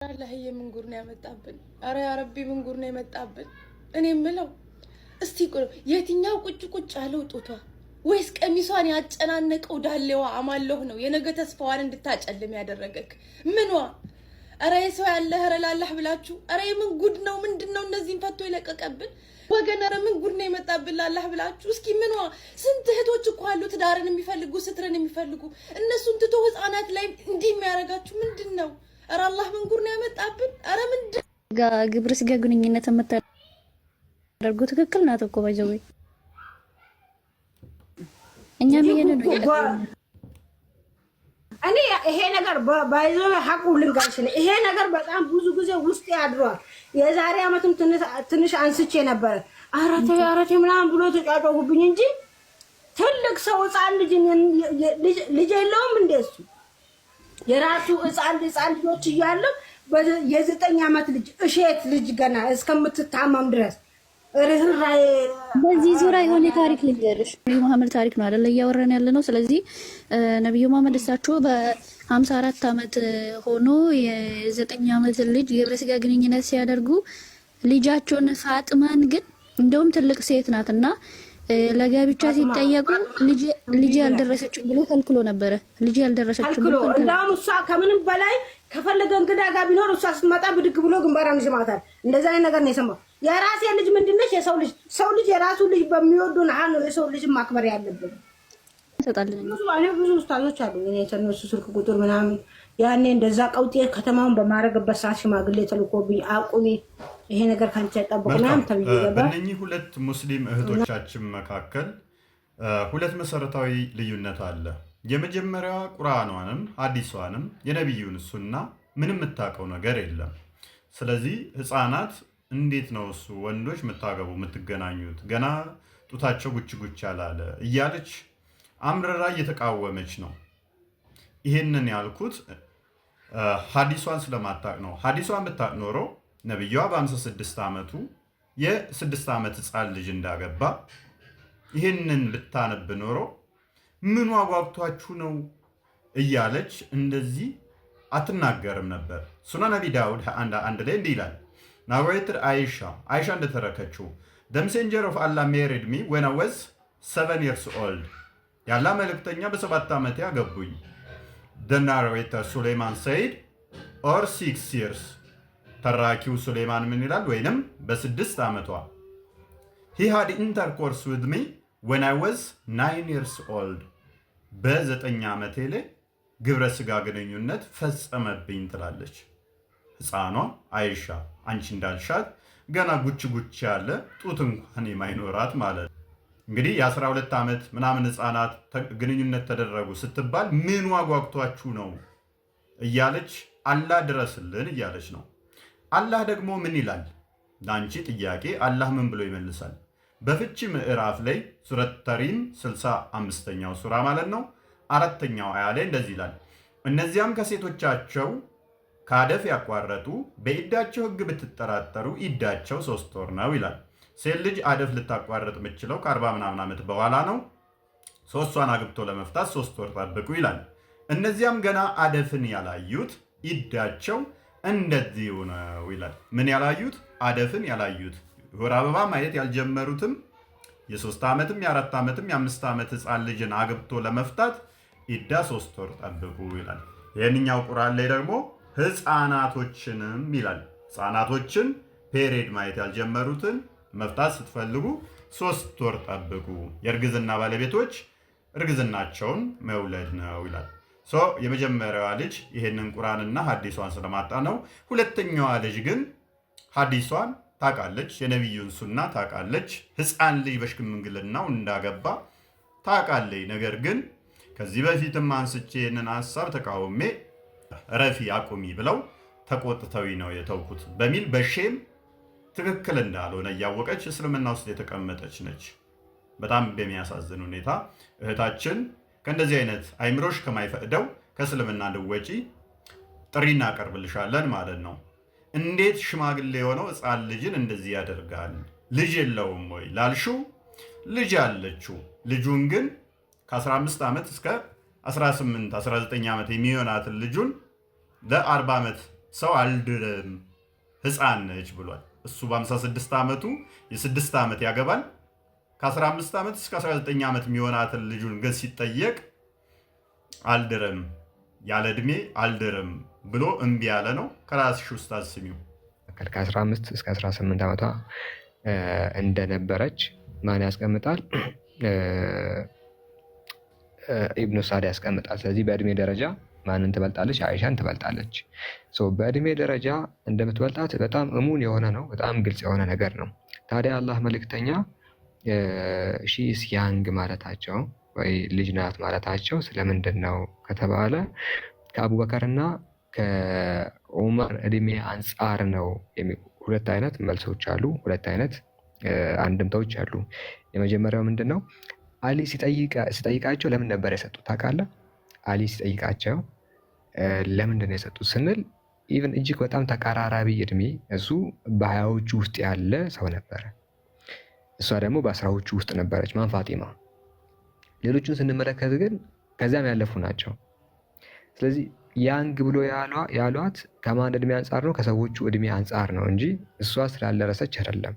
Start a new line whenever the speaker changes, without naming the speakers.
አላህዬ ምን ጉድ ነው ያመጣብን? አረ ያ ረቢ ምን ጉድ ነው ያመጣብን? እኔ የምለው እስቲ የትኛው ቁጭ ቁጭ ያለው ጡቷ ወይስ ቀሚሷን ያጨናነቀው ዳሌዋ አማለሁ ነው የነገ ተስፋዋን እንድታጨልም ያደረገክ? ምኗ? አረ የሰው ያለ ላላህ ብላችሁ አረ ምን ጉድ ነው? ምንድነው እነዚህን ፈቶ ይለቀቀብን ወገን? አረ ምን ጉድ ነው የመጣብን ላላህ ብላችሁ? እስኪ ምኗ? ስንት እህቶች እኮ አሉ ትዳርን የሚፈልጉ ስትርን የሚፈልጉ እነሱን ትቶ ህፃናት ላይ እንዲህ የሚያረጋችሁ ምንድነው? አረ አላህ ምን ጉድ ነው ያመጣብን? አረ ምንድን
ግብረ ስጋ ግንኙነት የምታደርጉ ትክክል ናት እኮ ባይዘው እኛም ይሄንን
እኔ ይሄ ነገር ባይዘው ሐቁ ልንገርሽ ይሄ ነገር በጣም ብዙ ጊዜ ውስጥ ያድሯል። የዛሬ አመትም ትንሽ አንስቼ ነበር አረቴ ምናምን ብሎ ተጫጫሁብኝ እንጂ ትልቅ ሰው ህፃን ልጅ የለውም እንደሱ የራሱ ህፃን ልጆች እያለ የ9 አመት ልጅ እሸት ልጅ ገና እስከምትታመም ድረስ
በዚህ ዙሪያ የሆነ ታሪክ ልንገርሽ። ነብዩ መሐመድ ታሪክ ነው አይደል እያወራን ያለ ነው። ስለዚህ ነብዩ መሐመድ እሳቸው በ54 አመት ሆኖ የ9 አመት ልጅ የግብረ ስጋ ግንኙነት ሲያደርጉ ልጃቸውን ፋጥማን ግን እንደውም ትልቅ ሴት ናትና ለጋብቻ ሲጠየቁ ልጅ ያልደረሰችው ብሎ ከልክሎ ነበረ። ልጅ ያልደረሰችው ብሎ
እንዳውም እሷ ከምንም በላይ ከፈለገ እንግዳ ጋር ቢኖር እሷ ስትመጣ ብድግ ብሎ ግንባራን ይስማታል። እንደዛ አይነት ነገር ነው የሰማው። የራሴ ልጅ ምንድነሽ? ሰው ልጅ የራሱ ልጅ በሚወዱን አሁን የሰው ልጅ ማክበር ያለብን
ተጣጣልን።
ብዙ ኡስታዞች አሉ እኔ የተነሱ ስልክ ቁጥር ምናምን ያኔ እንደዛ ቀውጤ ከተማውን በማረግበት ሰዓት ሽማግሌ ተልኮብኝ አቁሚ ይሄ ነገር ካንቺ አይጠበቅም ተብዬ
በእነኚህ ሁለት ሙስሊም እህቶቻችን መካከል ሁለት መሰረታዊ ልዩነት አለ። የመጀመሪያዋ ቁርአኗንም ሐዲሷንም የነብዩን ሱና ምንም የምታውቀው ነገር የለም። ስለዚህ ህፃናት እንዴት ነው እሱ ወንዶች የምታገቡ የምትገናኙት ገና ጡታቸው ጉች ያላለ እያለች አምረራ እየተቃወመች ነው። ይሄንን ያልኩት ሐዲሷን ስለማታቅ ነው። ሐዲሷን ብታቅ ኖሮ ነብዩዋ በ56 አመቱ የ6 አመት ህፃን ልጅ እንዳገባ ይሄንን ብታነብ ኖሮ ምን ዋጓብቷችሁ ነው እያለች እንደዚህ አትናገርም ነበር። ሱነን አቢ ዳውድ አንድ ላይ እንዲህ ይላል ናሬትድ አይሻ እንደተረከችው the messenger of Allah married me when I was 7 years old ያላ መልእክተኛ በ7 ዓመቴ ያገቡኝ። the narrator ሱሌማን said or 6 years ተራኪው ሱሌማን ምን ይላል? ወይንም በ6 ዓመቷ he had intercourse with me when I was 9 years old በ9 ዓመቴ ላይ ግብረ ስጋ ግንኙነት ፈጸመብኝ ትላለች ህፃኗ አይሻ። አንቺ እንዳልሻት ገና ጉች ያለ ጡት እንኳን የማይኖራት ማለት ነው። እንግዲህ የ12 ዓመት ምናምን ህፃናት ግንኙነት ተደረጉ ስትባል ምን ዋጓግቷችሁ ነው እያለች አላህ ድረስልን እያለች ነው። አላህ ደግሞ ምን ይላል? ለአንቺ ጥያቄ አላህ ምን ብሎ ይመልሳል? በፍቺ ምዕራፍ ላይ ሱረት ተሪም 65ኛው ሱራ ማለት ነው 4ኛው አያ ላይ እንደዚህ ይላል እነዚያም ከሴቶቻቸው ካደፍ ያቋረጡ በኢዳቸው ህግ ብትጠራጠሩ ኢዳቸው 3 ወር ነው ይላል። ሴት ልጅ አደፍ ልታቋረጥ የምትችለው ከ40 ምናምን ዓመት በኋላ ነው። ሶስቷን አግብቶ ለመፍታት 3 ወር ጠብቁ ይላል። እነዚያም ገና አደፍን ያላዩት ኢዳቸው እንደዚሁ ነው ይላል። ምን ያላዩት? አደፍን ያላዩት ወር አበባ ማየት ያልጀመሩትም የ3 ዓመትም የ4 ዓመትም የ5 ዓመት ህፃን ልጅን አግብቶ ለመፍታት ኢዳ 3 ወር ጠብቁ ይላል። ይህንኛው ቁርአን ላይ ደግሞ ህፃናቶችንም ይላል። ህፃናቶችን ፔሬድ ማየት ያልጀመሩትን መፍታት ስትፈልጉ 3 ወር ጠብቁ። የእርግዝና ባለቤቶች እርግዝናቸውን መውለድ ነው ይላል። የመጀመሪያዋ ልጅ ይሄንን ቁርአንና ሐዲሷን ስለማጣ ነው። ሁለተኛዋ ልጅ ግን ሐዲሷን ታውቃለች፣ የነብዩን ሱና ታውቃለች፣ ህፃን ልጅ በሽምግልናው እንዳገባ ታውቃለች። ነገር ግን ከዚህ በፊትም አንስቼ ይህንን ሐሳብ ተቃውሜ ረፊ አቁሚ ብለው ተቆጥተው ነው የተውኩት በሚል በሼም ትክክል እንዳልሆነ እያወቀች እስልምና ውስጥ የተቀመጠች ነች። በጣም በሚያሳዝን ሁኔታ እህታችን ከእንደዚህ አይነት አይምሮሽ ከማይፈቅደው ከእስልምና እንድትወጪ ጥሪ እናቀርብልሻለን ማለት ነው። እንዴት ሽማግሌ የሆነው ህፃን ልጅን እንደዚህ ያደርጋል? ልጅ የለውም ወይ ላልሽው ልጅ አለችው። ልጁን ግን ከ15 ዓመት እስከ 18 19 ዓመት የሚሆናትን ልጁን ለ40 ዓመት ሰው አልድርም ህፃን ነች ብሏል። እሱ በ56 ዓመቱ የ6 ዓመት ያገባል። ከ15 ዓመት እስከ 19 ዓመት የሚሆናትን ልጁን ግን ሲጠየቅ አልድርም ያለ ዕድሜ አልድርም ብሎ እምቢ ያለ ነው። ከራስሽ ኡስታዝ ስሚው።
ከ15 እስከ 18 ዓመቷ እንደነበረች ማን ያስቀምጣል? ኢብኑ ሳድ ያስቀምጣል። ስለዚህ በእድሜ ደረጃ ማንን ትበልጣለች? አይሻን ትበልጣለች። በእድሜ ደረጃ እንደምትበልጣት በጣም እሙን የሆነ ነው፣ በጣም ግልጽ የሆነ ነገር ነው። ታዲያ አላህ መልእክተኛ ሺስ ያንግ ማለታቸው ወይ ልጅ ናት ማለታቸው ስለምንድን ነው ከተባለ ከአቡበከርና ከዑመር እድሜ አንጻር ነው። ሁለት አይነት መልሶች አሉ፣ ሁለት አይነት አንድምታዎች አሉ። የመጀመሪያው ምንድን ነው? አሊ ሲጠይቃቸው ለምን ነበር የሰጡት ታውቃለህ? አሊ ሲጠይቃቸው ለምንድን ነው የሰጡት ስንል ኢቨን እጅግ በጣም ተቀራራቢ እድሜ፣ እሱ በሀያዎቹ ውስጥ ያለ ሰው ነበረ፣ እሷ ደግሞ በአስራዎቹ ውስጥ ነበረች። ማን? ፋጢማ። ሌሎቹን ስንመለከት ግን ከዚያም ያለፉ ናቸው። ስለዚህ ያንግ ብሎ ያሏት ከማን እድሜ አንጻር ነው? ከሰዎቹ እድሜ አንጻር ነው እንጂ እሷ ስላልደረሰች አይደለም።